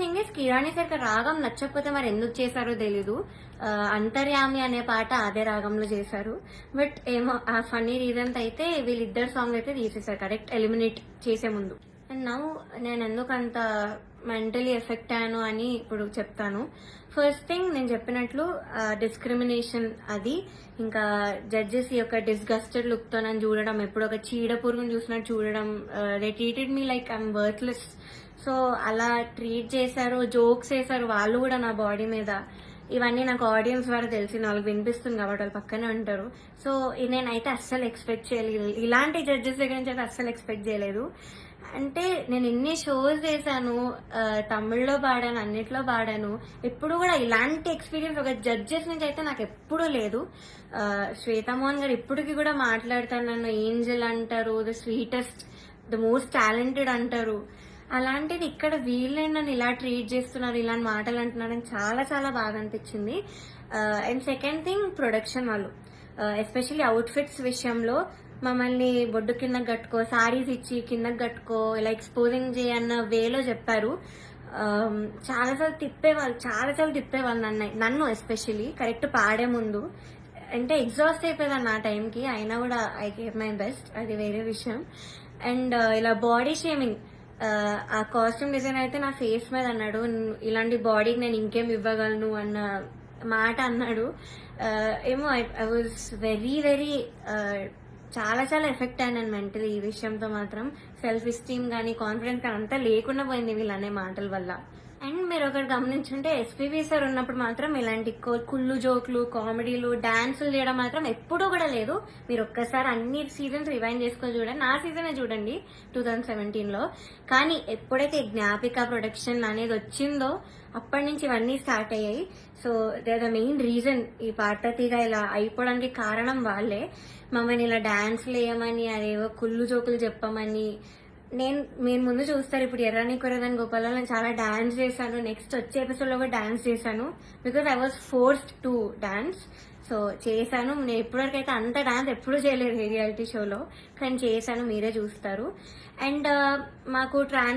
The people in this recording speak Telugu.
థింగ్ ఇస్ కిరాణి సరిగ్గా రాగం నచ్చకపోతే మరి ఎందుకు చేశారో తెలీదు. అంతర్యామి అనే పాట అదే రాగంలో చేశారు. బట్ ఏమో ఆ ఫన్నీ రీజన్స్ అయితే వీళ్ళిద్దరు సాంగ్ అయితే తీసేశారు కరెక్ట్ ఎలిమినేట్ చేసే ముందు. అండ్ నౌ నేను ఎందుకు అంత మెంటలీ ఎఫెక్ట్ అయ్యాను అని ఇప్పుడు చెప్తాను. ఫస్ట్ థింగ్ నేను చెప్పినట్లు డిస్క్రిమినేషన్ అది, ఇంకా జడ్జెస్ యొక్క డిస్గస్టెడ్ లుక్ తో నన్ను చూడడం, ఎప్పుడు ఒక చీడ పురుగును చూసినట్టు చూడడం, they treated me like I'm worthless. So అలా ట్రీట్ చేశారు, జోక్స్ వేశారు వాళ్ళు కూడా నా బాడీ మీద. ఇవన్నీ నాకు ఆడియన్స్ ద్వారా తెలిసి వాళ్ళకి వినిపిస్తుంది కాబట్టి వాళ్ళు పక్కనే ఉంటారు. సో నేనైతే అస్సలు ఎక్స్పెక్ట్ చేయలేదు, ఇలాంటి జడ్జెస్ దగ్గర నుంచి అయితే అస్సలు ఎక్స్పెక్ట్ చేయలేదు. అంటే నేను ఎన్ని షోస్ చేశాను, తమిళ్లో పాడాను, అన్నిట్లో పాడాను, ఎప్పుడు కూడా ఇలాంటి ఎక్స్పీరియన్స్ ఒక జడ్జెస్ నుంచి అయితే నాకు ఎప్పుడూ లేదు. శ్వేతామోహన్ గారు ఇప్పటికి కూడా మాట్లాడతారు, నన్ను ఏంజల్ అంటారు, the sweetest, the most talented అంటారు. అలాంటిది ఇక్కడ వీళ్ళే నన్ను ఇలా ట్రీట్ చేస్తున్నారు, ఇలాంటి మాటలు అంటున్నారని చాలా చాలా బాగా అనిపించింది. అండ్ సెకండ్ థింగ్ ప్రొడక్షన్ వాళ్ళు, ఎస్పెషల్లీ అవుట్ఫిట్స్ విషయంలో మమ్మల్ని బొడ్డు కిందకి కట్టుకో, సారీస్ ఇచ్చి కిందకి కట్టుకో, ఇలా ఎక్స్పోజింగ్ చేయన్న వేలో చెప్పారు. చాలాసార్లు తిప్పేవాళ్ళు నన్ను ఎస్పెషల్లీ కరెక్ట్ పాడే ముందు. అంటే ఎగ్జాస్ట్ అయిపోయేదాన్ని ఆ టైంకి, అయినా కూడా ఐ గేవ్ మై బెస్ట్, అది వేరే విషయం. అండ్ ఇలా బాడీ షేమింగ్, ఆ కాస్ట్యూమ్ డిజైన్ అయితే నా ఫేస్ మీద అన్నాడు, ఇలాంటి బాడీకి నేను ఇంకేం ఇవ్వగలను అన్న మాట అన్నాడు. ఏమో ఐ వాజ్ వెరీ వెరీ చాలా చాలా ఎఫెక్ట్ అయినాను మెంటలీ ఈ విషయంతో మాత్రం. సెల్ఫ్ ఎస్టీమ్ కానీ కాన్ఫిడెన్స్ కానీ అంతా లేకుండా పోయింది వీళ్ళనే మాటల వల్ల. అండ్ మీరు ఒకటి గమనించుంటే ఎస్పీబీ సార్ ఉన్నప్పుడు మాత్రం ఇలాంటి కుళ్ళు జోకులు, కామెడీలు, డాన్సులు చేయడం మాత్రం ఎప్పుడూ కూడా లేదు. మీరు ఒక్కసారి అన్ని సీజన్స్ రివైండ్ చేసుకొని చూడండి, నా సీజనే చూడండి 2017లో. కానీ ఎప్పుడైతే జ్ఞాపిక ప్రొడక్షన్ అనేది వచ్చిందో అప్పటి నుంచి ఇవన్నీ స్టార్ట్ అయ్యాయి. So they the main reason ఈ పాటతీగా ఇలా అయిపోవడానికి కారణం వాళ్ళే. మమ్మల్ని ఇలా డాన్స్లు వేయమని, అదేవో కుళ్ళు జోకులు చెప్పమని. మీరు ముందు చూస్తారు, ఇప్పుడు ఎర్రని కొరదని గోపాలలో నేను చాలా డాన్స్ చేశాను, నెక్స్ట్ వచ్చే ఎపిసోడ్ లో కూడా డాన్స్ చేశాను, because I was forced to dance. So చేశాను. నేను ఇప్పటివరకు అయితే అంత డాన్స్ ఎప్పుడూ చేయలేదు రియాలిటీ షోలో, కానీ చేశాను, మీరే చూస్తారు. అండ్ మాకు